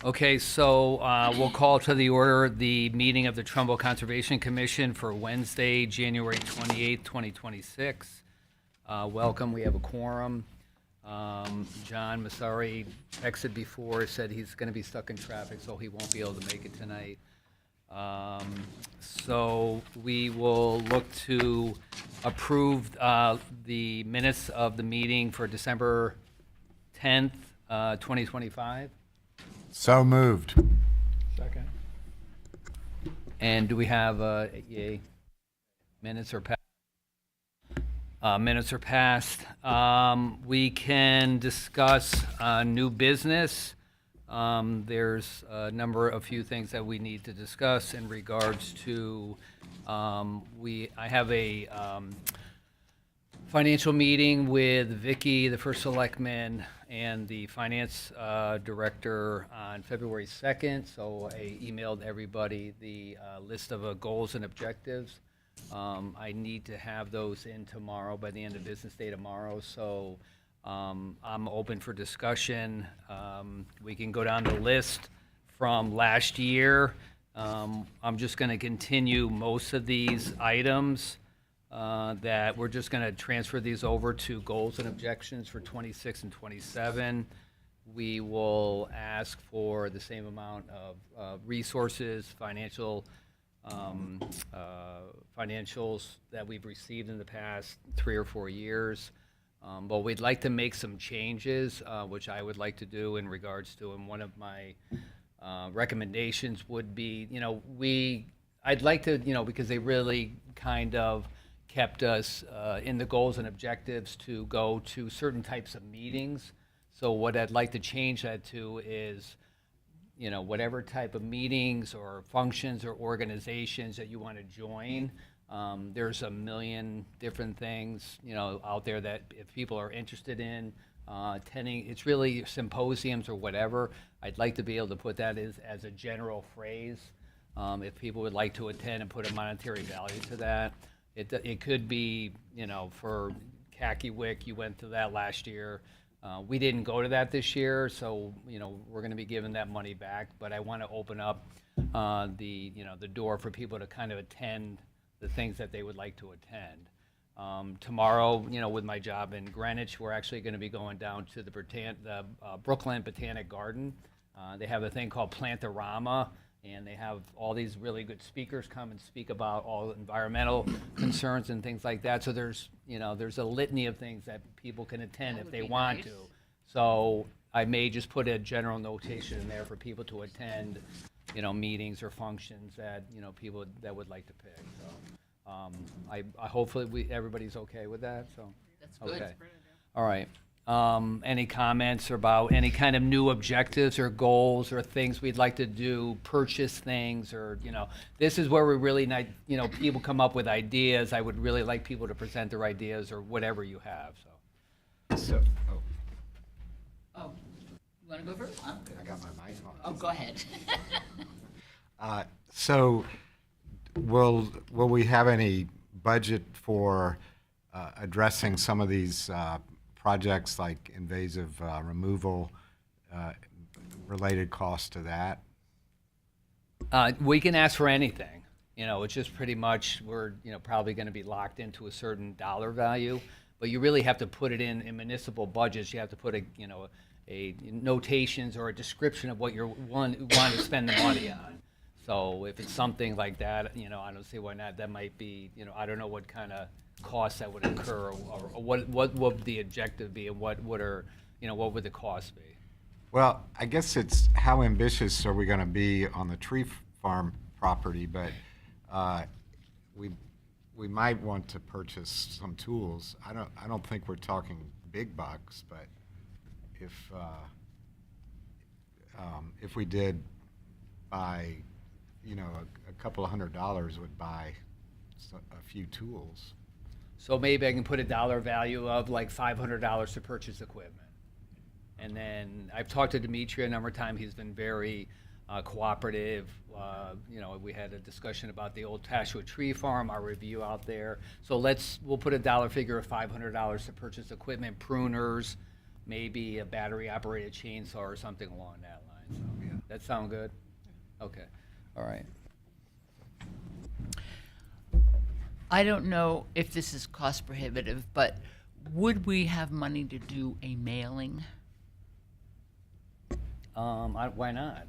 Okay, so we'll call to the order the meeting of the Trumbull Conservation Commission for Wednesday, January 28th, 2026. Welcome, we have a quorum. John Massari texted before, said he's going to be stuck in traffic, so he won't be able to make it tonight. So we will look to approve the minutes of the meeting for December 10th, 2025. So moved. Second. And do we have yay? Minutes are passed. Minutes are passed. We can discuss new business. There's a number of few things that we need to discuss in regards to, I have a financial meeting with Vicky, the first selectman, and the finance director on February 2nd. So I emailed everybody the list of goals and objectives. I need to have those in tomorrow, by the end of business day tomorrow. So I'm open for discussion. We can go down the list from last year. I'm just going to continue most of these items. That we're just going to transfer these over to goals and objections for 26 and 27. We will ask for the same amount of resources, financials that we've received in the past 3 or 4 years. But we'd like to make some changes, which I would like to do in regards to, and one of my recommendations would be, I'd like to, because they really kind of kept us in the goals and objectives to go to certain types of meetings. So what I'd like to change that to is, whatever type of meetings or functions or organizations that you want to join. There's a million different things, out there that if people are interested in attending, it's really symposiums or whatever. I'd like to be able to put that as a general phrase. If people would like to attend and put a monetary value to that. It could be, for Kakiwick, you went to that last year. We didn't go to that this year, so, we're going to be giving that money back. But I want to open up the door for people to kind of attend the things that they would like to attend. Tomorrow, with my job in Greenwich, we're actually going to be going down to the Brooklyn Botanic Garden. They have a thing called Plantorama. And they have all these really good speakers come and speak about all environmental concerns and things like that. So there's a litany of things that people can attend if they want to. So I may just put a general notation in there for people to attend, meetings or functions that, people that would like to pick. So I hopefully everybody's okay with that. So That's good. Okay. All right. Any comments about any kind of new objectives or goals or things we'd like to do, purchase things, or, this is where we really need, people come up with ideas. I would really like people to present their ideas or whatever you have, so. Oh, you want to go first? I got my mic on. Oh, go ahead. So will we have any budget for addressing some of these projects like invasive removal, related costs to that? We can ask for anything. It's just pretty much we're, probably going to be locked into a certain dollar value, but you really have to put it in municipal budgets. You have to put a notations or a description of what you want to spend the money on. So if it's something like that, I don't see why not. That might be, I don't know what kind of costs that would incur, or what would the objective be, and what would the cost be? Well, I guess it's how ambitious are we going to be on the tree farm property, but we might want to purchase some tools. I don't think we're talking big bucks, but if we did buy, a couple of $100 would buy a few tools. So maybe I can put a dollar value of like $500 to purchase equipment. And then I've talked to Dimitri a number of times. He's been very cooperative. We had a discussion about the old Tashua Tree Farm, our review out there. So we'll put a dollar figure of $500 to purchase equipment, pruners, maybe a battery operated chainsaw or something along that line. So, yeah. That sound good? Okay, all right. I don't know if this is cost prohibitive, but would we have money to do a mailing? Why not?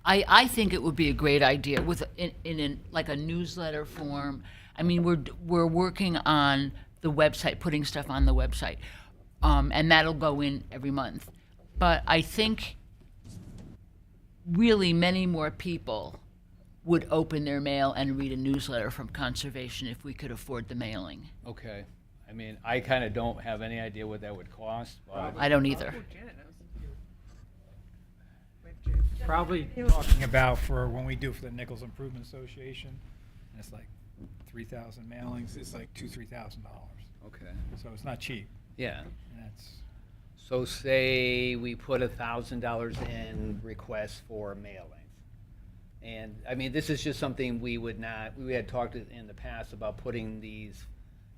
I think it would be a great idea with like a newsletter form. I mean, we're working on the website, putting stuff on the website, and that'll go in every month. But I think really many more people would open their mail and read a newsletter from conservation if we could afford the mailing. Okay, I mean, I kind of don't have any idea what that would cost, but I don't either. Probably talking about for when we do for the Nichols Improvement Association, and it's like 3,000 mailings, it's like $3,000. okay, So it's not cheap. yeah. And that's, So say we put $1,000 in requests for mailings. And, I mean, this is just something we had talked in the past about putting these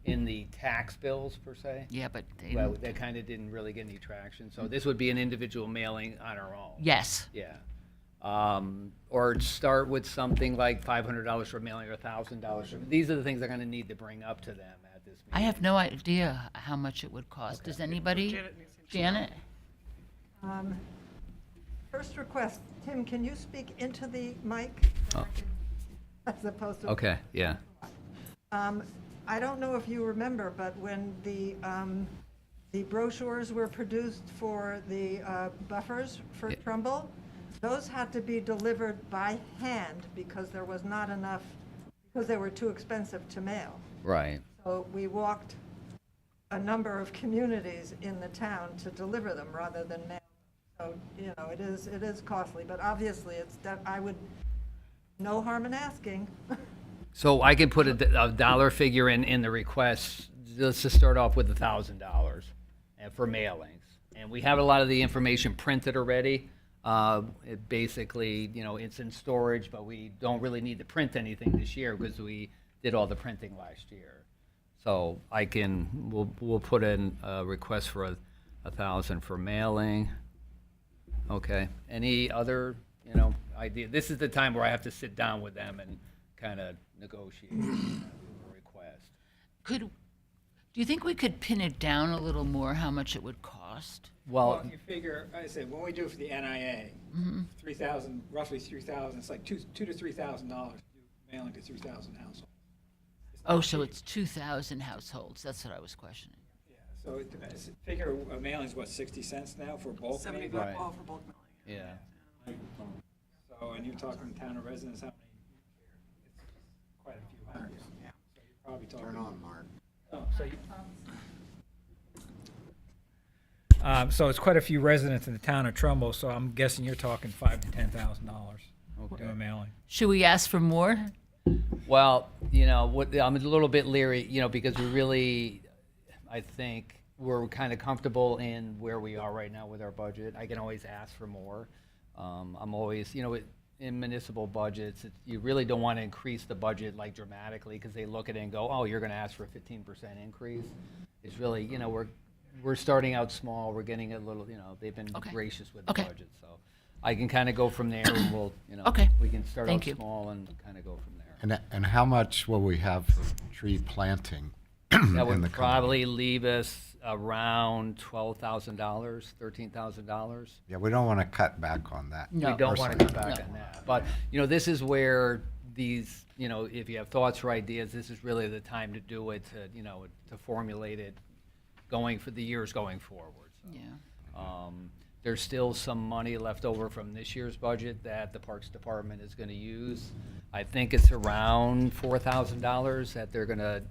in the tax bills per se. Yeah, but they Well, don't. that kind of didn't really get any traction. So this would be an individual mailing on our own. Yes. Yeah. Or start with something like $500 for mailing or $1,000 for, these are the things I'm going to need to bring up to them at this meeting. I have no idea how much it would cost. Does anybody? Janet? First request, Tim, can you speak into the mic? Oh. As opposed to. Okay, yeah. I don't know if you remember, but when the brochures were produced for the buffers for Yeah. Trumbull, those had to be delivered by hand because there was not enough, because they were too expensive to mail. Right. So we walked a number of communities in the town to deliver them rather than mail. So, you know, it is costly, but obviously I would, no harm in asking. So I can put a dollar figure in the request. Let's just start off with $1,000 and for mailings. And we have a lot of the information printed already. It basically, you know, it's in storage, but we don't really need to print anything this year because we did all the printing last year. So we'll put in a request for 1,000 for mailing. Okay. Any other, you know, idea? This is the time where I have to sit down with them and kind of negotiate a request. Do you think we could pin it down a little more, how much it would cost? Well, you figure, I said, when we do it for the NIA, 3,000, roughly 3,000, it's like $2,000 to $3,000 to do mailing to 3,000 households. Oh, so it's 2,000 households. That's what I was questioning. Yeah, so it depends. Figure a mailing's what, 60 cents now for bulk mailing? Right. All for bulk mailing. yeah. So, and you're talking town of residents, how many? It's quite a few hundred. Yeah. So you're probably talking. Turn on, Mark. Oh, so it's quite a few residents in the town of Trumbull, so I'm guessing you're talking $5,000 to $10,000 to do a mailing. Should we ask for more? Well, you know, I'm a little bit leery, you know, because we really, I think we're kind of comfortable in where we are right now with our budget. I can always ask for more. I'm always, you know, in municipal budgets, you really don't want to increase the budget like dramatically because they look at it and go, oh, you're going to ask for a 15% increase. It's really, you know, we're starting out small. We're getting a little, you know, they've been Okay. gracious with the Okay. budget. So I can kind of go from there and we'll, you know, Okay. we can start Thank out you. small and kind of go from there. And how much will we have for tree planting? That in the would coming- probably leave us around $12,000, $13,000. Yeah, we don't want to cut back on that. No. We don't want to Personally. cut back on that. But, you know, this is where these, you know, if you have thoughts or ideas, this is really the time to do it, to, you know, to formulate it going for the years going forward. So, Yeah. there's still some money left over from this year's budget that the Parks Department is going to use. I think it's around $4,000 that they're going to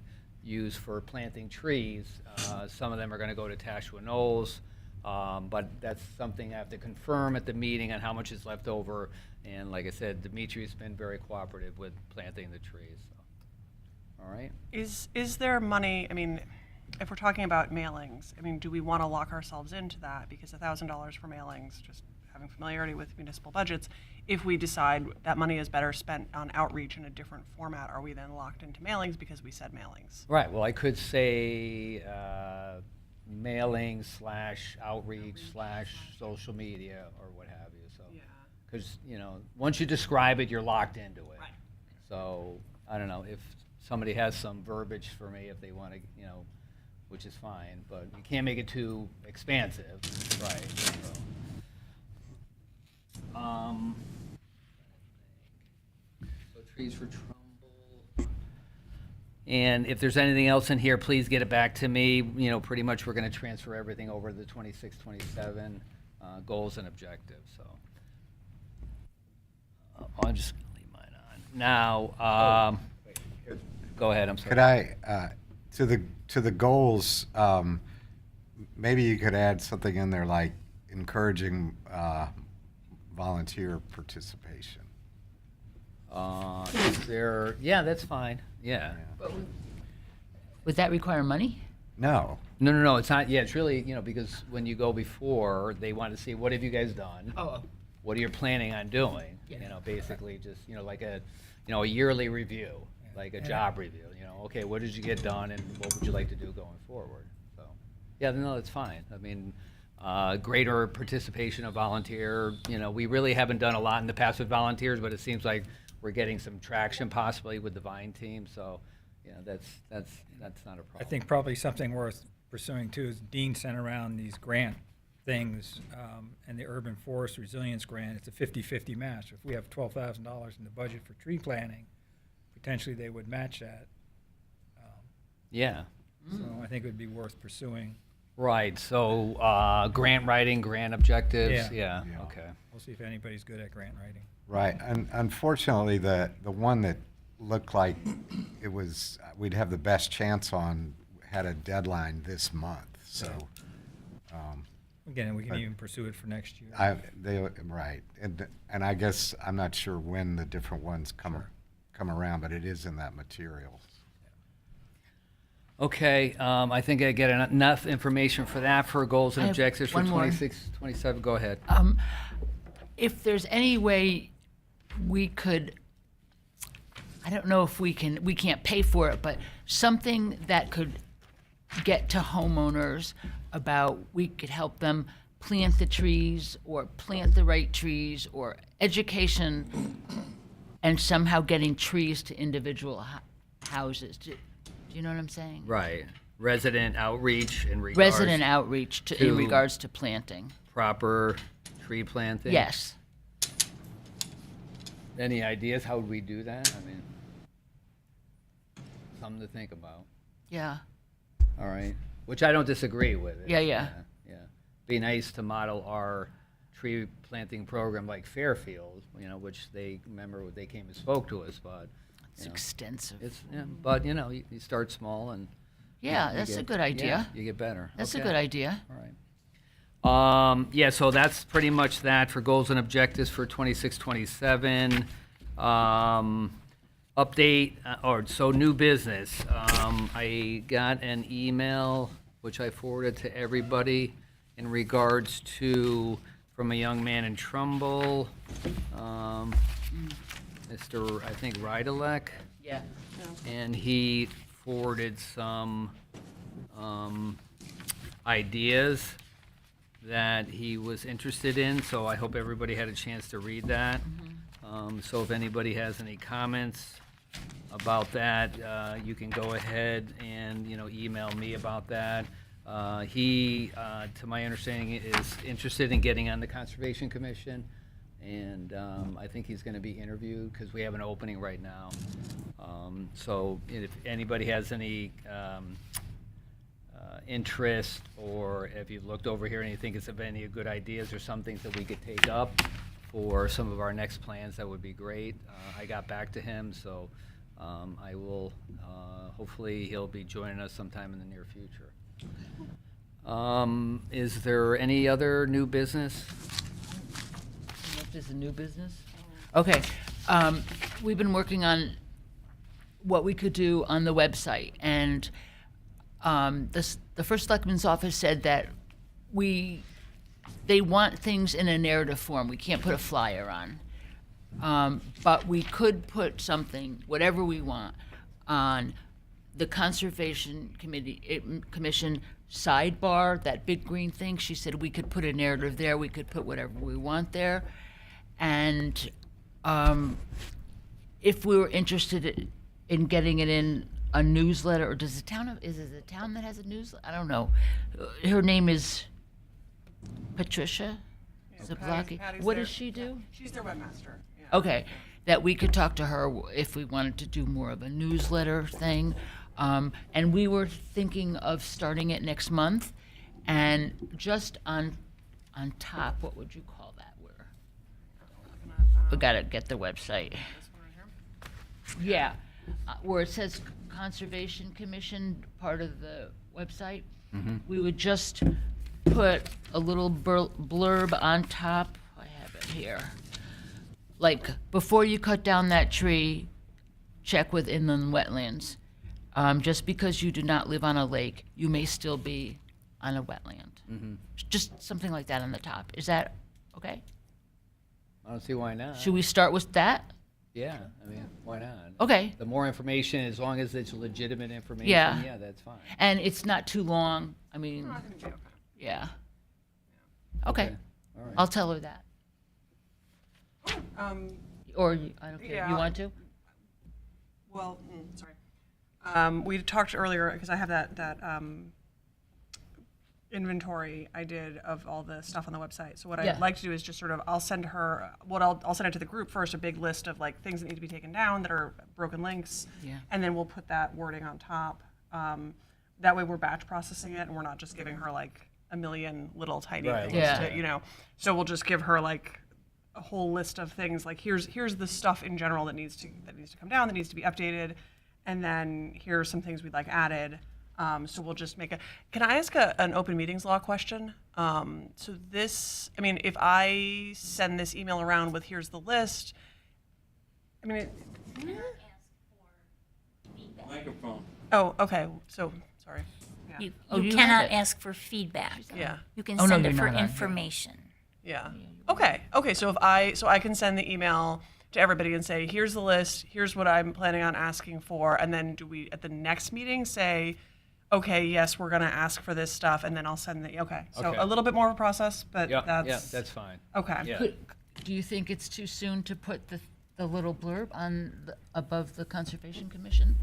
use for planting trees. Some of them are going to go to Tashua Knolls, but that's something I have to confirm at the meeting on how much is left over. And like I said, Dimitri's been very cooperative with planting the trees. So. All right. Is there money, I mean, if we're talking about mailings, I mean, do we want to lock ourselves into that? Because $1,000 for mailings, just having familiarity with municipal budgets, if we decide that money is better spent on outreach in a different format, are we then locked into mailings because we said mailings? Right, well, I could say mailing / outreach / social media or what have you, so. Yeah. because, once you describe it, you're locked into it. Right. So, I don't know, if somebody has some verbiage for me, if they want to, which is fine, but you can't make it too expansive, right? So trees for Trumbull. And if there's anything else in here, please get it back to me. Pretty much we're going to transfer everything over to the 26, 27 goals and objectives, so. I'm just going to leave mine on. Now, go ahead, I'm sorry. Could I, to the goals, maybe you could add something in there like encouraging volunteer participation. Yeah, that's fine, yeah. Would that require money? No. No, it's not, yeah, it's really, because when you go before, they want to see, what have you guys done? Oh. What are you planning on doing? Yeah. Basically just, like a yearly review, like a job review, okay, what did you get done and what would you like to do going forward? So, yeah, no, that's fine. I mean, greater participation of volunteer, we really haven't done a lot in the past with volunteers, but it seems like we're getting some traction possibly with the Vine team, so, that's not a problem. I think probably something worth pursuing too is Dean sent around these grant things, and the Urban Forest Resilience Grant, it's a 50-50 match. If we have $12,000 in the budget for tree planting, potentially they would match that. Yeah. So I think it would be worth pursuing. Right, so grant writing, grant objectives, Yeah. Yeah. Okay. We'll see if anybody's good at grant writing. Right. And unfortunately, the one that looked like it was, we'd have the best chance on, had a deadline this month. So, Again, we can But- even pursue it for next year. right. And I guess I'm not sure when the different ones come around, but it is in that material. Okay, I think I get enough information for that, for goals and I have objectives for one more. 26, 27, go ahead. If there's any way we could, I don't know if we can't pay for it, but something that could get to homeowners about, we could help them plant the trees or plant the right trees, or education and somehow getting trees to individual houses. Do you know what I'm saying? Right, resident outreach in regards. Resident outreach in to- regards to planting. Proper tree planting. Yes. Any ideas, how would we do that? I mean, something to think about, Yeah. all right? Which I don't disagree with. Yeah. Yeah. Be nice to model our tree planting program like Fairfield, which they came and spoke to us, but. It's extensive. But you start small and. Yeah, you that's a get- good idea. Yeah, you get better. That's a Okay. good idea. All right. Yeah, so that's pretty much that for goals and objectives for 26, 27. Update, so new business. I got an email, which I forwarded to everybody, in regards to, from a young man in Trumbull, Mr., I think, Rydalek. Yeah. And he forwarded some ideas that he was interested in, so I hope everybody had a chance to read that. So if anybody has any comments about that, you can go ahead and, email me about that. He, to my understanding, is interested in getting on the Conservation Commission, and I think he's going to be interviewed because we have an opening right now. So if anybody has any interest, or if you've looked over here and you think it's of any good ideas or some things that we could take up for some of our next plans, that would be great. I got back to him, so I will, hopefully he'll be joining us sometime in the near future. Is there any other new business? What is the new business? Okay. We've been working on what we could do on the website, and the First Selectman's office said that they want things in a narrative form. We can't put a flyer on. But we could put something, whatever we want, on the Conservation Commission sidebar, that big green thing. She said we could put a narrative there. We could put whatever we want there. And if we were interested in getting it in a newsletter, or does the town, is it the town that has a newsletter? I don't know. Her name is Patricia Zablocki. Patty's What there. does she do? She's their webmaster. Yeah. Okay, that we could talk to her if we wanted to do more of a newsletter thing. And we were thinking of starting it next month. And just on top, what would you call that? Where we gotta get the website. This one right here. Yeah, where it says Conservation Commission, part of the website. We would just put a little blurb on top. I have it here. Like, before you cut down that tree, check with inland wetlands. Just because you do not live on a lake, you may still be on a wetland. Just something like that on the top. Is that okay? I don't see why not. Should we start with that? Yeah, I mean, why not? Okay. The more information, as long as it's legitimate information, Yeah. yeah, that's fine. And it's not too long. I mean, I think it'd be okay. yeah. Okay. All right. I'll tell her that. Or I don't care. Yeah. You want to? Well, we talked earlier, because I have that inventory I did of all the stuff on the website. So what Yeah. I'd like to do is just sort of, I'll send her, I'll send it to the group first, a big list of like things that need to be taken down that are broken links. Yeah. And then we'll put that wording on top. That way we're batch processing it and we're not just giving her like a million little tiny Right. things Yeah. to, you know. So we'll just give her like a whole list of things, like here's the stuff in general that needs to come down, that needs to be updated, and then here are some things we'd like added. So we'll just make can I ask an open meetings law question? So this, I mean, if I send this email around with here's the list, I mean, Microphone. oh, okay, so, sorry. Yeah, You, Oh, you you have cannot it. ask for feedback. yeah, You can Oh, no, send you're it for not on here. information. yeah. Okay, so I can send the email to everybody and say, here's the list, here's what I'm planning on asking for, and then do we, at the next meeting, say, okay, yes, we're gonna ask for this stuff, and then I'll send okay. So Okay. a little bit more of a process, but Yeah, that's. that's fine. Okay. Yeah. Do you think it's too soon to put the little blurb on above the Conservation Commission?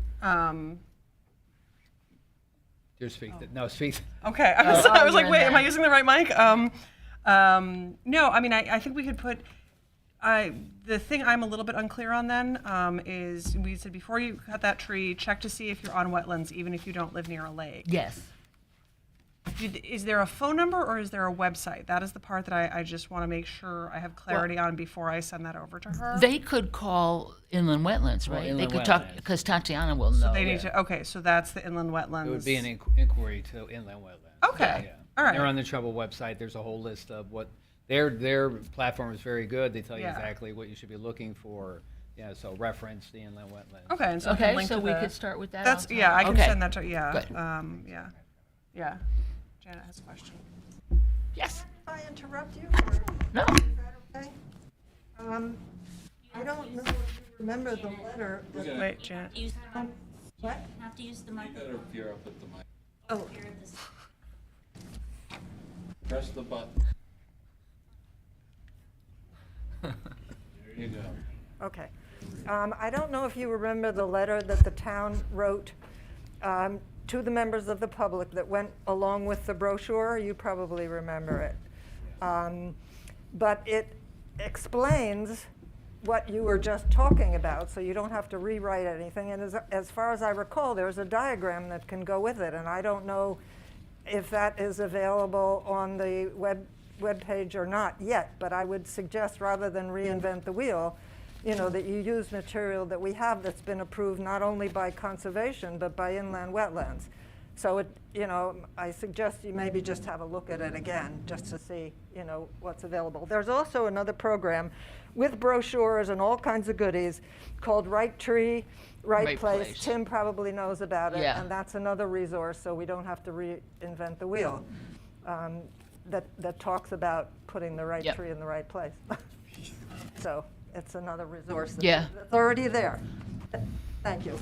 Just speak, no, speak. Okay, I was like, you're wait, in am I that. using the right mic? No, I mean, I think we could put, the thing I'm a little bit unclear on then, is, we said before you cut that tree, check to see if you're on wetlands, even if you don't live near a lake. Yes. Is there a phone number or is there a website? That is the part that I just want to make sure I have clarity on before I send that over to her. They could call inland wetlands, Well, right? inland they could talk, wetlands. because Tatiana will know. They need to, okay, so that's the inland wetlands. It would be an inquiry to inland wetlands. Okay. Yeah. All right. They're on the Trouble website. There's a whole list of what, their platform is very good. They tell you Yeah. exactly what you should be looking for. Yeah, so reference the inland wetlands. Okay, and so I can Okay, link so to we the- could start with that. That's, also? yeah, I can Okay. send that to, yeah. Good. Yeah. Yeah. Janet has a question. Yes. If I interrupt you, or is No. that okay? I don't know if you remember the letter that, Wait, Janet. Use the mic. what? Have to use the You microphone. better appear up at the mic. Oh, Here at this- Press the button. There you go. okay. I don't know if you remember the letter that the town wrote to the members of the public that went along with the brochure. You probably remember it. But it explains what you were just talking about, so you don't have to rewrite anything. And as far as I recall, there's a diagram that can go with it, and I don't know if that is available on the web page or not yet, but I would suggest, rather than reinvent the wheel, you know, that you use material that we have that's been approved not only by conservation, but by inland wetlands. So it, you know, I suggest you maybe just have a look at it again, just to see, you know, what's available. There's also another program with brochures and all kinds of goodies called Right Tree, Right Right Place. Place. Tim probably knows about it, Yeah. and that's another resource, so we don't have to reinvent the wheel. That talks about putting the right Yep. tree in the right place. So it's another resource Yeah. that's already there. Thank you.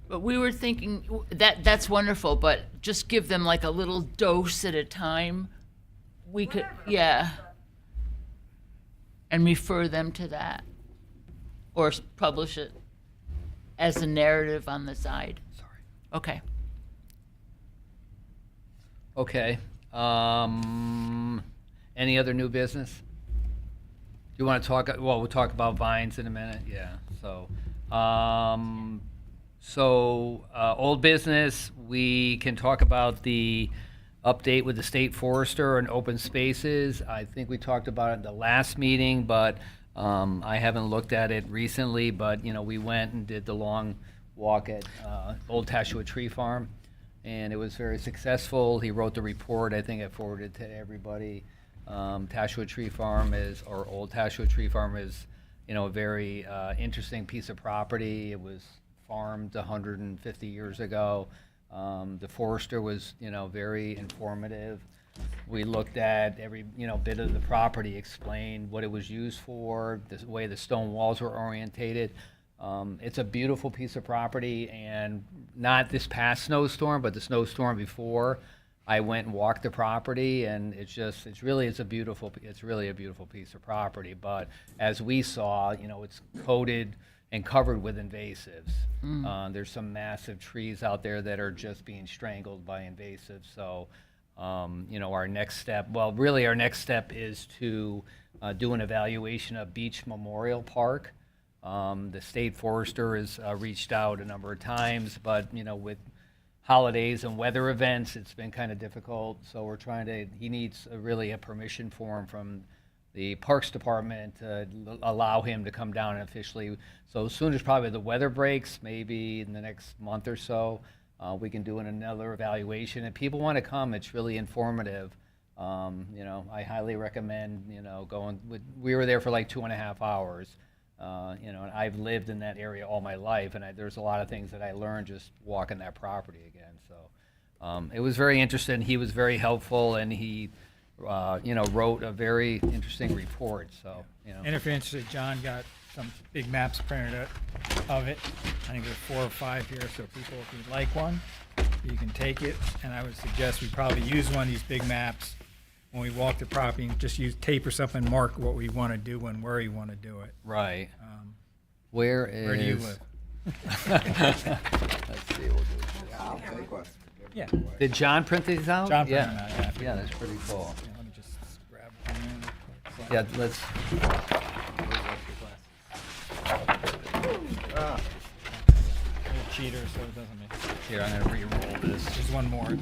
But we were thinking that's wonderful, but just give them like a little dose at a time. We could, yeah. and refer them to that, or publish it as a narrative on the side. Sorry. Okay. Okay. Any other new business? Do you want to talk, well, we'll talk about vines in a minute, yeah, so. Old business, we can talk about the update with the state forester and open spaces. I think we talked about it in the last meeting, but I haven't looked at it recently, but, we went and did the long walk at Old Tashua Tree Farm, and it was very successful. He wrote the report, I think I forwarded to everybody. Tashua Tree Farm or Old Tashua Tree Farm is, a very interesting piece of property. It was farmed 150 years ago. The forester was, very informative. We looked at every, bit of the property, explained what it was used for, the way the stone walls were orientated. It's a beautiful piece of property, and not this past snowstorm, but the snowstorm before, I went and walked the property, and it's really a beautiful piece of property. But as we saw, it's coated and covered with invasives. There's some massive trees out there that are just being strangled by invasives. So, our next step is to do an evaluation of Beach Memorial Park. The state forester has reached out a number of times, but, with holidays and weather events, it's been kind of difficult. So he needs a permission form from the Parks Department to allow him to come down and officially. So as soon as probably the weather breaks, maybe in the next month or so, we can do another evaluation. If people want to come, it's really informative. I highly recommend, going. We were there for like 2.5 hours. And I've lived in that area all my life, and there's a lot of things that I learned just walking that property again. So it was very interesting. He was very helpful, and he, wrote a very interesting report. So, And if you're interested, John got some big maps printed out of it. I think there's 4 or 5 here, so people, if you'd like one, you can take it. And I would suggest we probably use one of these big maps when we walk the property, and just use tape or something, mark what we want to do and where we want to do it. right. Um, Where is? Where do you live? Let's see. We'll do I'll take one. Yeah. Did John print these out? John Yeah. printed them out, yeah. Yeah, that's pretty cool. Yeah, let me just grab one real quick. Yeah, let's. Little cheater, so it doesn't make sense. Here, I'm gonna re-roll this. There's one more.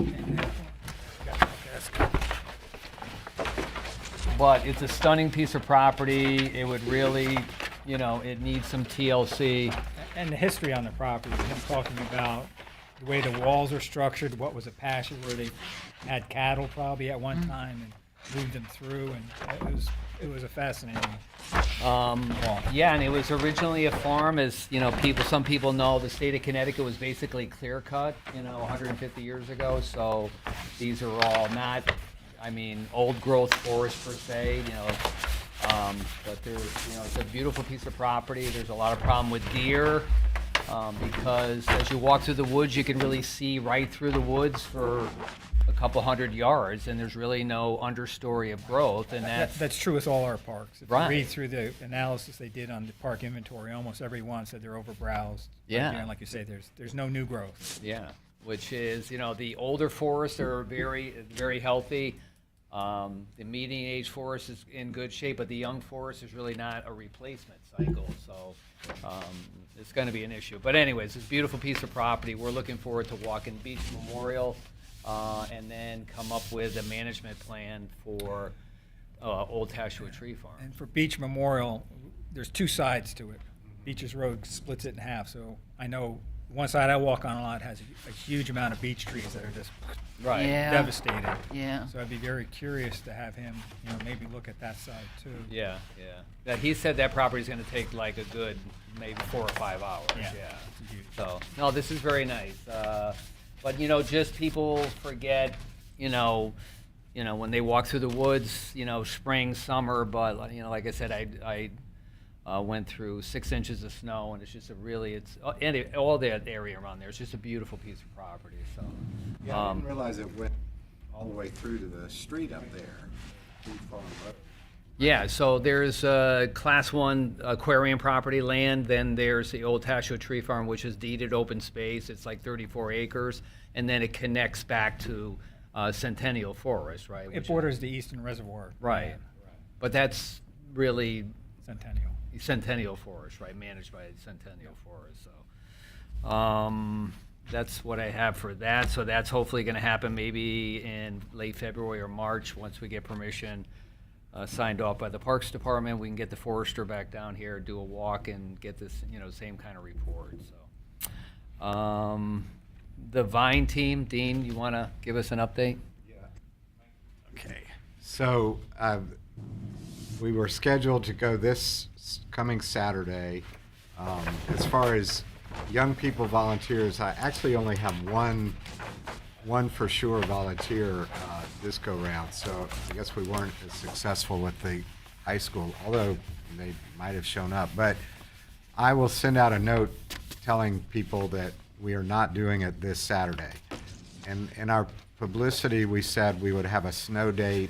But it's a stunning piece of property. It would really, it needs some TLC. And the history on the property, him talking about the way the walls are structured, what was a pasture where they had cattle probably at one time and moved them through, and it was a fascinating. Yeah, and it was originally a farm, as some people know. The state of Connecticut was basically clear cut, 150 years ago. So these are all not, old growth forest per se, but there's, it's a beautiful piece of property. There's a lot of problem with deer. Because as you walk through the woods, you can really see right through the woods for a couple hundred yards, and there's really no understory of growth, and That's true with all our parks. If Right. you read through the analysis they did on the park inventory, almost every one said they're overbrowsed. Yeah. And like you say, there's no new growth. yeah, which is, the older forests are very, very healthy. The median age forest is in good shape, but the young forest is really not a replacement cycle, so it's going to be an issue. But anyways, it's a beautiful piece of property. We're looking forward to walking Beach Memorial, and then come up with a management plan for Old Tashua Tree Farm. And for Beach Memorial, there's 2 sides to it. Beaches Road splits it in half, so I know one side I walk on a lot has a huge amount of beech trees that are just Right. Yeah. devastated. Yeah. So I'd be very curious to have him, maybe look at that side too. Yeah, yeah. That he said that property's gonna take like a good maybe 4 or 5 hours. Yeah. Yeah. It's huge. So no, this is very nice. But just people forget, when they walk through the woods, spring, summer. But like I said, I went through 6 inches of snow, and it's just all that area around there. It's just a beautiful piece of property. So. Yeah, I didn't realize it went all the way through to the street up there. Deep Farm Road. Yeah, so there's Class 1 aquarium property land, then there's the old Tasho Tree Farm, which is deeded open space. It's like 34 acres, and then it connects back to Centennial Forest, right? It borders the Eastern Reservoir. Right. But that's really Centennial. Centennial Forest, right, managed by Centennial Forest, so. That's what I have for that, so that's hopefully gonna happen maybe in late February or March, once we get permission signed off by the Parks Department. We can get the forester back down here, do a walk, and get this, same kind of report, so. The Vine team, Dean, you wanna give us an update? Okay. So we were scheduled to go this coming Saturday. As far as young people volunteers, I actually only have one for sure volunteer this go round. So I guess we weren't as successful with the high school, although they might have shown up. But I will send out a note telling people that we are not doing it this Saturday. And in our publicity, we said we would have a snow date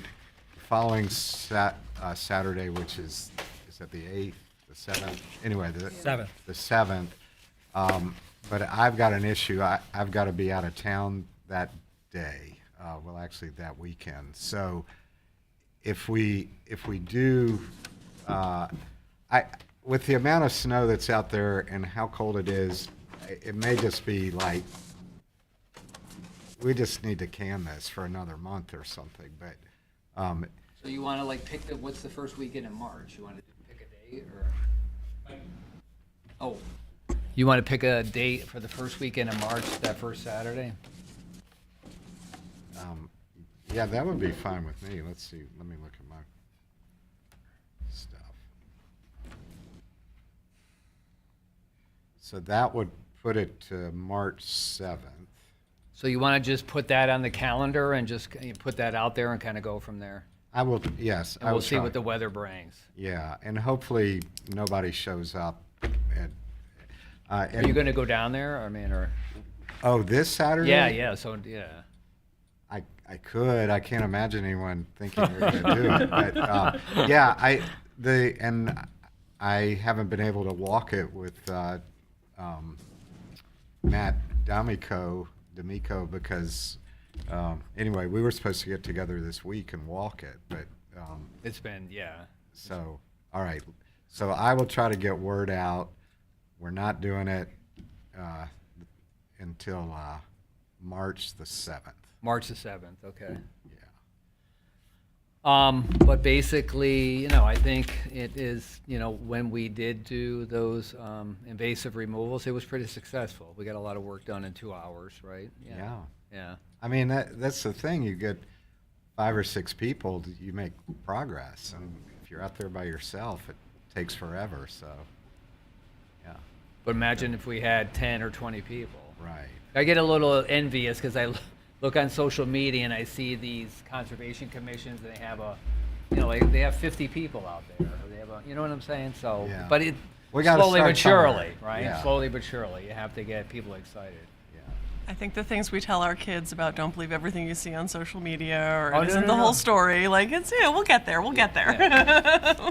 following Saturday, which is that the 8th, the 7th? Anyway, the 7th. The 7th. But I've got an issue. I've got to be out of town that day. Well, actually, that weekend. So if we do, with the amount of snow that's out there and how cold it is, it may just be like, we just need to can this for another month or something, but, So you wanna pick what's the first weekend in March? You wanna pick a date, or? Oh, you wanna pick a date for the first weekend in March, that first Saturday? yeah, that would be fine with me. Let's see, let me look at my stuff. So that would put it to March 7th. So you wanna just put that on the calendar and just put that out there and kinda go from there? I will, yes, And I will we'll see try. what the weather brings. Yeah, and hopefully nobody shows up. Are you gonna go down there, or? Oh, this Saturday? Yeah, so, yeah. I could. I can't imagine anyone thinking they're going to do it. But yeah, I haven't been able to walk it with Matt D'Amico because anyway, we were supposed to get together this week and walk it, but It's been, yeah. so all right. So I will try to get word out. We're not doing it until March the 7th. March the 7th, okay. Yeah. But basically, I think it is, when we did do those invasive removals, it was pretty successful. We got a lot of work done in 2 hours, right? Yeah. Yeah. I mean, that's the thing. You get 5 or 6 people, you make progress. And if you're out there by yourself, it takes forever. So, yeah, But imagine if we had 10 or 20 people. right. I get a little envious because I look on social media and I see these conservation commissions and they have they have 50 people out there. Or they have you know what I'm saying? So, Yeah. but it We gotta slowly start but surely, somewhere. right? Yeah. Slowly but surely, you have to get people excited. Yeah. I think the things we tell our kids about don't believe everything you see on social media or Oh, it no, isn't no, the no. whole story. Like we'll get there. We'll get there.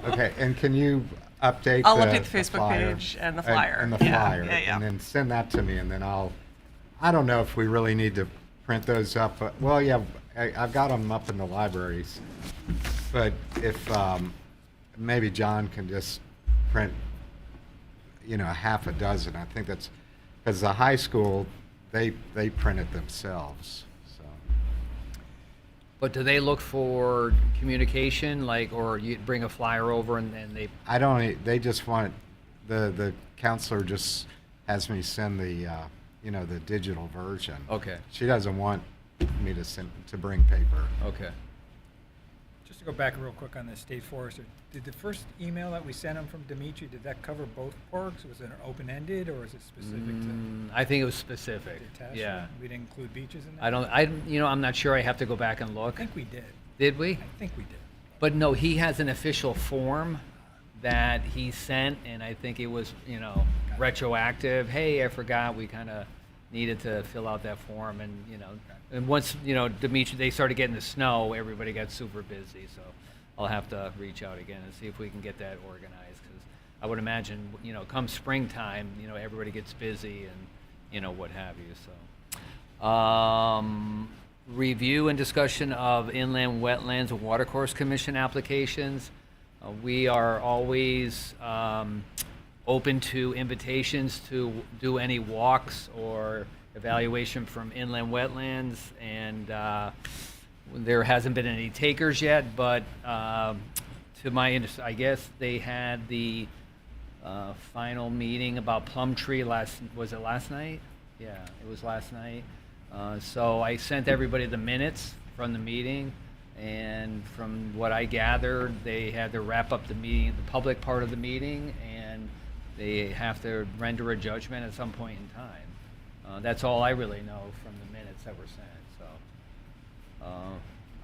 Okay, and can you update I'll the update the Facebook flyer? page and the flyer. And the Yeah, flyer. yeah. And then send that to me, and then I don't know if we really need to print those up, but, well, yeah, I've got them up in the libraries. But if, maybe John can just print, half a dozen. I think that's, because the high school, they print it themselves, so. But do they look for communication, or you bring a flyer over and they? I don't, they just want, the counselor just has me send the, the digital version. Okay. She doesn't want me to bring paper. Okay. Just to go back real quick on the state forester, did the first email that we sent him from Dimitri, did that cover both parks? Was it open-ended or is it specific to I think it was specific. Tasha? Yeah. We didn't include beaches in that? I'm not sure. I have to go back and I look. think we did. Did we? I think we did. But no, he has an official form that he sent, and I think it was, retroactive. Hey, I forgot. We kind of needed to fill out that form, and and once Dimitri, they started getting the snow, everybody got super busy. So I'll have to reach out again and see if we can get that organized, because I would imagine, come springtime, everybody gets busy and, what have you, so. Review and discussion of inland wetlands and watercourse commission applications. We are always open to invitations to do any walks or evaluation from inland wetlands, and there hasn't been any takers yet, but to my I guess they had the final meeting about Plumtree was it last night? Yeah, it was last night. So I sent everybody the minutes from the meeting, and from what I gathered, they had to wrap up the meeting, the public part of the meeting, and they have to render a judgment at some point in time. That's all I really know from the minutes that were sent, so.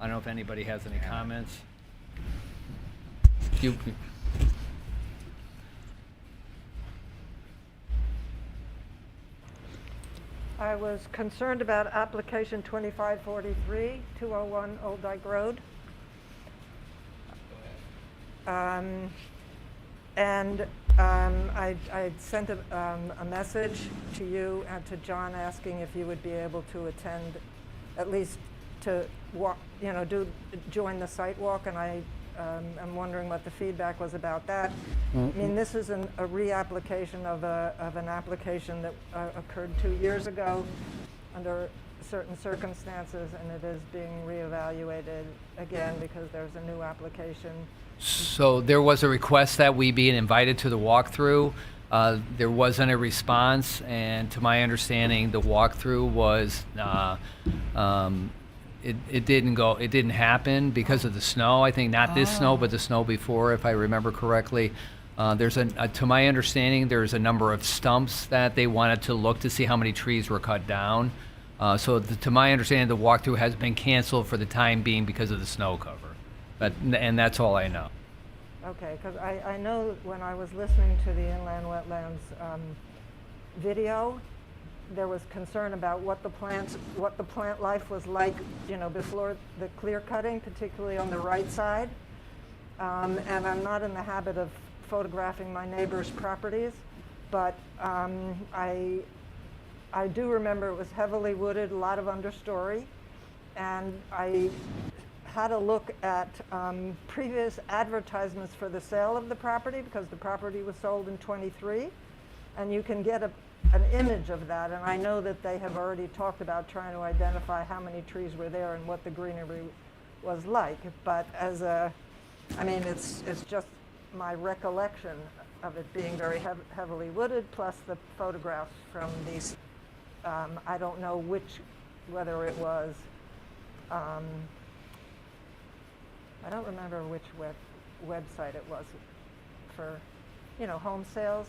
I don't know if anybody has any comments. You, I was concerned about application 2543, 201 Old Dyke Road. I sent a message to you and to John asking if you would be able to attend, at least to walk, join the site walk, and I'm wondering what the feedback was about that. I mean, this is a reapplication of an application that occurred 2 years ago under certain circumstances, and it is being reevaluated again because there's a new application. So there was a request that we be invited to the walkthrough. There wasn't a response, and to my understanding, the walkthrough was it didn't happen because of the snow. I think not this snow, but the snow before, if I remember correctly. To my understanding, there's a number of stumps that they wanted to look to see how many trees were cut down. To my understanding, the walkthrough has been canceled for the time being because of the snow cover. And that's all I know. Okay, because I know when I was listening to the inland wetlands video, there was concern about what the plant life was like, before the clear cutting, particularly on the right side. And I'm not in the habit of photographing my neighbors' properties, but I do remember it was heavily wooded, a lot of understory, and I had a look at previous advertisements for the sale of the property, because the property was sold in '23, and you can get an image of that, and I know that they have already talked about trying to identify how many trees were there and what the greenery was like. But it's just my recollection of it being very heavily wooded, plus the photographs from these. I don't know whether it was. I don't remember which website it was for, home sales.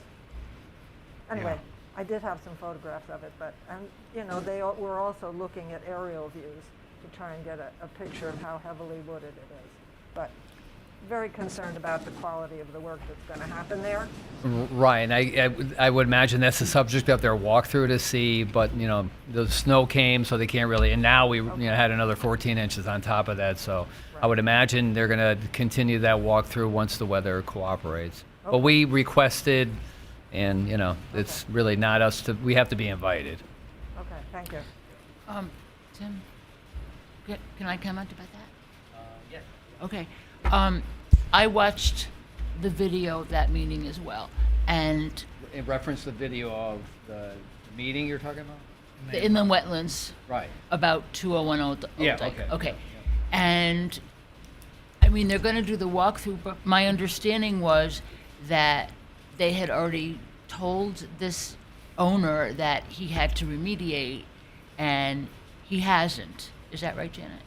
Anyway. Yeah. I did have some photographs of it, they were also looking at aerial views to try and get a picture of how heavily wooded it is. But very concerned about the quality of the work that's going to happen there. Right, and I would imagine that's the subject of their walkthrough to see, but, the snow came, so they can't really, and now we had another 14 inches on top of that, so I would imagine they're going to continue that walkthrough once the weather cooperates. But we requested, and, it's really not us we have to be invited. Okay, thank you. Tim, can I comment about that? Yes. Okay. I watched the video of that meeting as well, and In reference to the video of the meeting you're talking about? the inland wetlands Right. about 201 Old Yeah, Dyke. okay. Okay. And, they're going to do the walkthrough, but my understanding was that they had already told this owner that he had to remediate, and he hasn't. Is that right, Janet?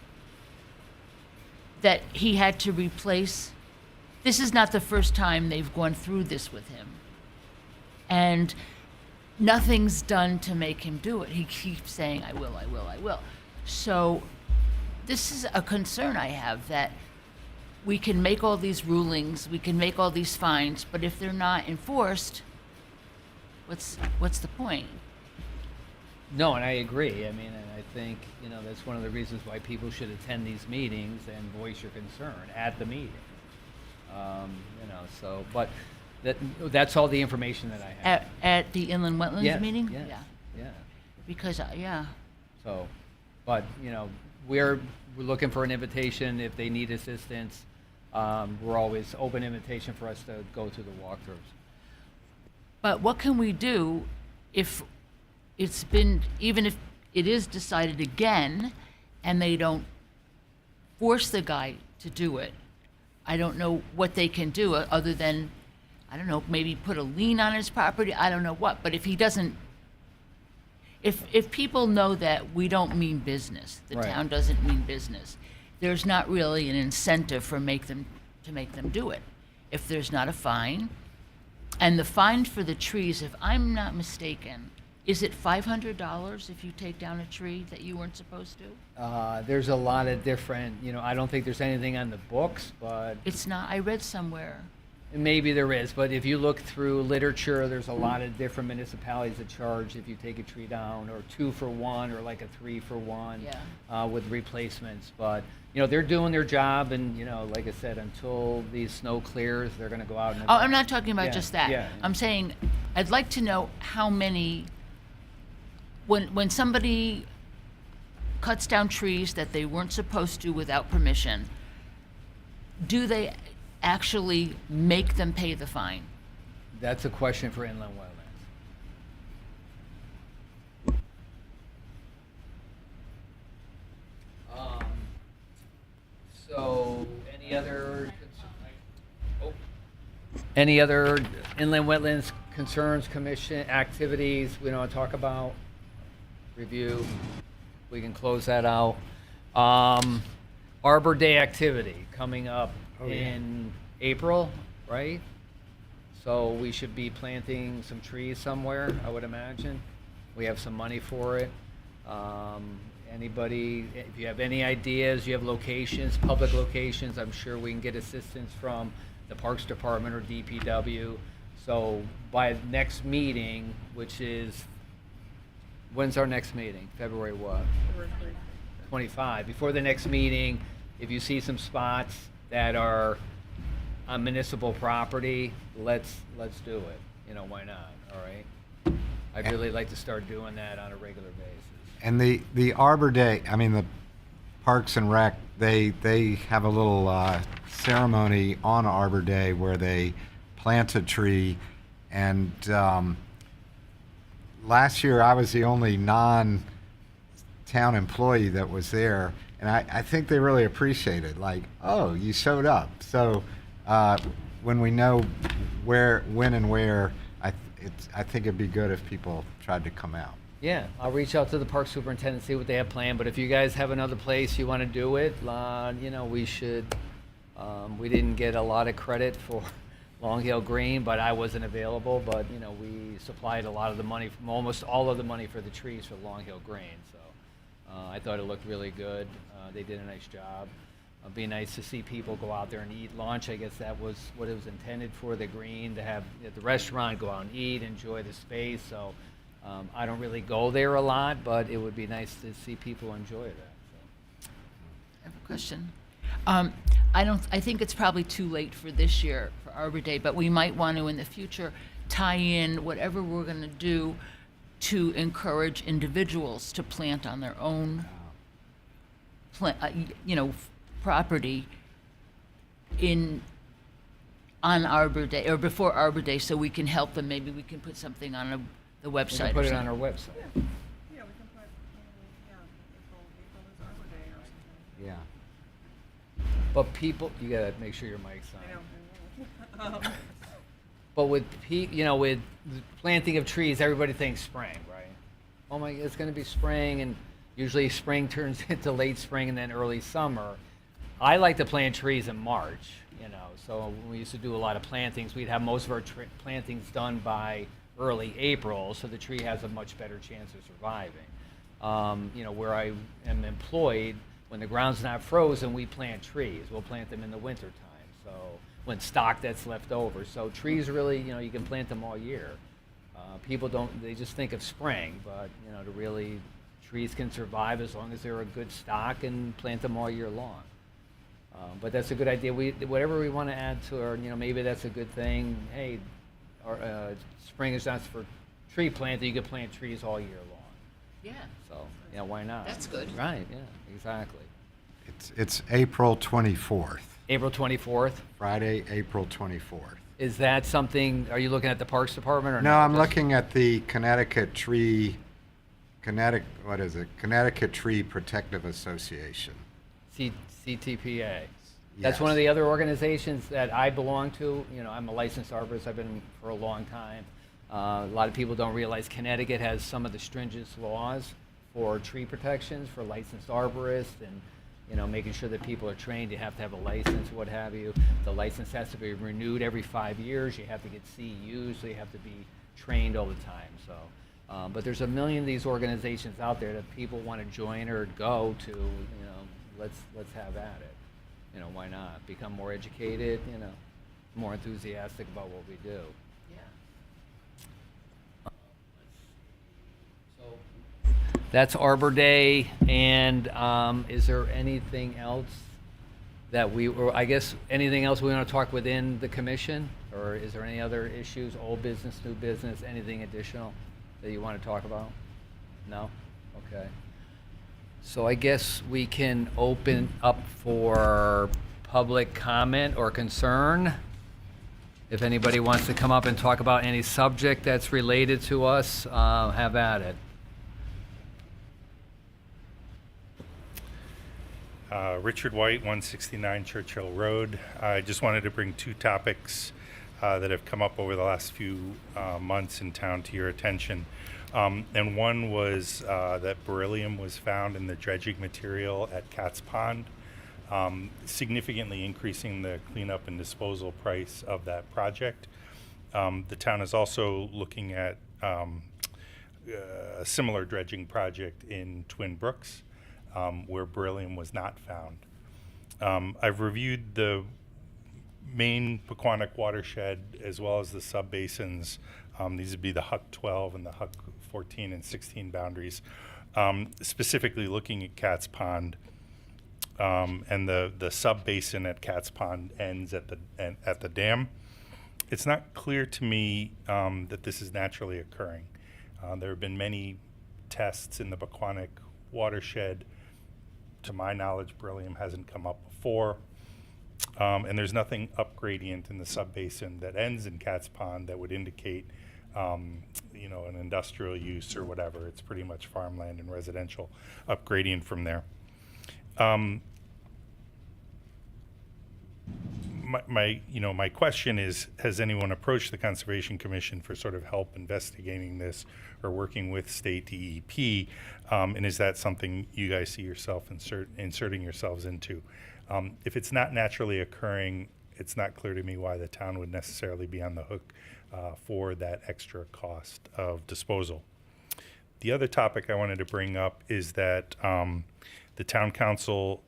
That he had to replace. This is not the first time they've gone through this with him. And nothing's done to make him do it. He keeps saying, I will, I will, I will. So this is a concern I have, that we can make all these rulings, we can make all these fines, but if they're not enforced, what's the point? No, and I agree. I mean, and I think, you know, that's one of the reasons why people should attend these meetings and voice your concern at the meeting. You know, so, but that's all the information that I have. At the inland wetlands Yes, meeting? yes, Yeah, yeah. because, yeah, So, but, you know, we're looking for an invitation if they need assistance. We're always open invitation for us to go to the walkthroughs. but what can we do if it's been, even if it is decided again and they don't force the guy to do it? I don't know what they can do other than, I don't know, maybe put a lien on his property, I don't know what, but if he doesn't, if people know that we don't mean business, the Right. town doesn't mean business, there's not really an incentive to make them do it. If there's not a fine, and the fine for the trees, if I'm not mistaken, is it $500 if you take down a tree that you weren't supposed to? There's a lot of different, you know, I don't think there's anything on the books, but It's not, I read somewhere. maybe there is, but if you look through literature, there's a lot of different municipalities that charge if you take a tree down, or 2 for 1, or like a 3 for 1. Yeah. With replacements. But, you know, they're doing their job, and, you know, like I said, until the snow clears, they're gonna go out and. Oh, I'm not talking about Yeah, just that. yeah. I'm saying, I'd like to know how many, when somebody cuts down trees that they weren't supposed to without permission, do they actually make them pay the fine? That's a question for inland wetlands. So, any other inland wetlands concerns, commission, activities we want to talk about? Review? We can close that out. Arbor Day activity coming up Oh, yeah. in April, right? So we should be planting some trees somewhere, I would imagine. We have some money for it. Anybody, if you have any ideas, you have locations, public locations, I'm sure we can get assistance from the Parks Department or DPW. So by next meeting, which is, when's our next meeting? February what? 25. Before the next meeting, if you see some spots that are on municipal property, let's do it. You know, why not? All right. I'd really like to start doing that on a regular basis. And the Arbor Day, I mean, the Parks and Rec, they have a little ceremony on Arbor Day where they plant a tree. And last year, I was the only non-town employee that was there. And I think they really appreciate it. Like, oh, you showed up. So when we know when and where, I think it'd be good if people tried to come out. Yeah, I'll reach out to the park superintendent, see what they have planned, but if you guys have another place you want to do it, you know, we should, we didn't get a lot of credit for Long Hill Green, but I wasn't available, but, you know, we supplied a lot of the money, almost all of the money for the trees for Long Hill Green, so I thought it looked really good. They did a nice job. It'd be nice to see people go out there and eat lunch. I guess that was what it was intended for, the green, to have at the restaurant, go out and eat, enjoy the space, so. I don't really go there a lot, but it would be nice to see people enjoy that. So. I have a question. I think it's probably too late for this year for Arbor Day, but we might want to in the future tie in whatever we're going to do to encourage individuals to plant on their own, property on Arbor Day or before Arbor Day, so we can help them. Maybe we can put something on the We website. can put or it on something. our website. Yeah, we can put, April is Arbor Day or something. Yeah. But people, you gotta make sure your mic's I on. know. But with with the planting of trees, everybody thinks spring, right? Oh my, it's gonna be spring, and usually spring turns into late spring and then early summer. I like to plant trees in March, you know. So when we used to do a lot of plantings, we'd have most of our plantings done by early April, so the tree has a much better chance of surviving. Where I am employed, when the ground's not frozen, we plant trees. We'll plant them in the winter time, so when stock that's left over. So trees really, you can plant them all year. People don't, they just think of spring, but, you know, to really, trees can survive as long as they're a good stock and plant them all year long. But that's a good idea. Whatever we want to add to our, you know, maybe that's a good thing. Hey, spring is not for tree planting, you can plant trees all year long. Yeah, So, yeah, why not? that's good. Right, yeah, exactly. It's April 24th, April 24th, Friday, April 24th. is that something, are you looking at the Parks Department or No, not? I'm Just- looking at the Connecticut Tree Protective Association. CTPA. That's one of Yes. the other organizations that I belong to. You know, I'm a licensed arborist. I've been for a long time. A lot of people don't realize Connecticut has some of the stringent laws for tree protections for licensed arborists and, you know, making sure that people are trained. You have to have a license, what have you. The license has to be renewed every 5 years. You have to get CEUs, so you have to be trained all the time. So, but there's a million of these organizations out there that people want to join or go to. You know, let's have at it. You know, why not? Become more educated, you know, more enthusiastic about what we do. That's Arbor Day, and is there anything else that or I guess, anything else we want to talk within the commission? Or is there any other issues, old business, new business, anything additional that you want to talk about? No? Okay. So I guess we can open up for public comment or concern. If anybody wants to come up and talk about any subject that's related to us, have at it. Richard White, 169 Churchill Road. I just wanted to bring two topics that have come up over the last few months in town to your attention. And one was that beryllium was found in the dredging material at Cat's Pond, significantly increasing the cleanup and disposal price of that project. The town is also looking at a similar dredging project in Twin Brooks, where beryllium was not found. I've reviewed the main Pequannock watershed as well as the subbasins. These would be the Huck 12 and the Huck 14 and 16 boundaries, specifically looking at Cat's Pond. And the sub-basin at Cat's Pond ends at the dam. It's not clear to me that this is naturally occurring. There have been many tests in the Pequannock watershed. To my knowledge, beryllium hasn't come up before. And there's nothing upgradient in the sub-basin that ends in Cat's Pond that would indicate you know, an industrial use or whatever. It's pretty much farmland and residential upgradient from there. My question is, has anyone approached the Conservation Commission for sort of help investigating this or working with state DEP? And is that something you guys see yourself inserting yourselves into? If it's not naturally occurring, it's not clear to me why the town would necessarily be on the hook for that extra cost of disposal. The other topic I wanted to bring up is that the town council,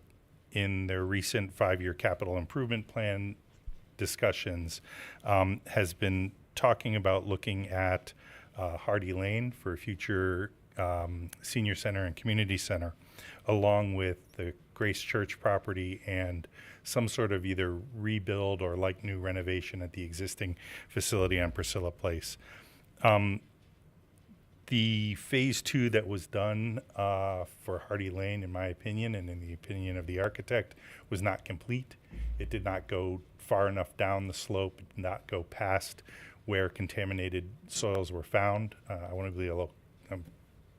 in their recent 5-year capital improvement plan discussions, has been talking about looking at Hardy Lane for a future senior center and community center, along with the Grace Church property and some sort of either rebuild or like new renovation at the existing facility on Priscilla Place. The phase 2 that was done for Hardy Lane, in my opinion, and in the opinion of the architect, was not complete. It did not go far enough down the slope. It did not go past where contaminated soils were found. I want to be I'm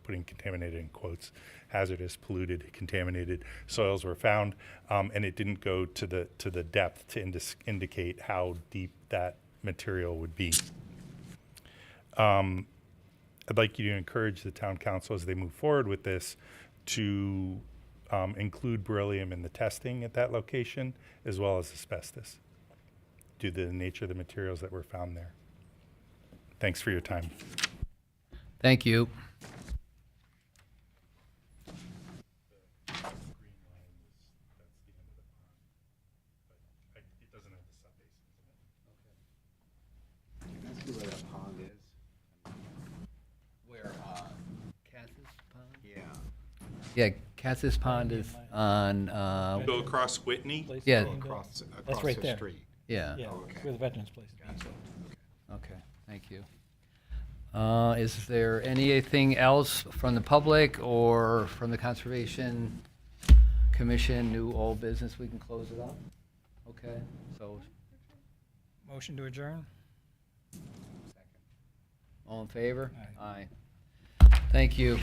putting contaminated in quotes. Hazardous, polluted, contaminated soils were found, and it didn't go to the depth to indicate how deep that material would be. I'd like you to encourage the town council as they move forward with this to include beryllium in the testing at that location, as well as asbestos, due to the nature of the materials that were found there. Thanks for your time. Thank you. Yeah, Cat's Pond is on, Go across Whitney. Place Yeah. being built. Across That's right the there. street. yeah, Yeah, Oh, okay. where the Veterans Place is being built. okay, thank you. Is there anything else from the public or from the Conservation Commission, new old business, we can close it up? Okay, so, Motion to adjourn? all in favor? Aye. Aye. Thank you.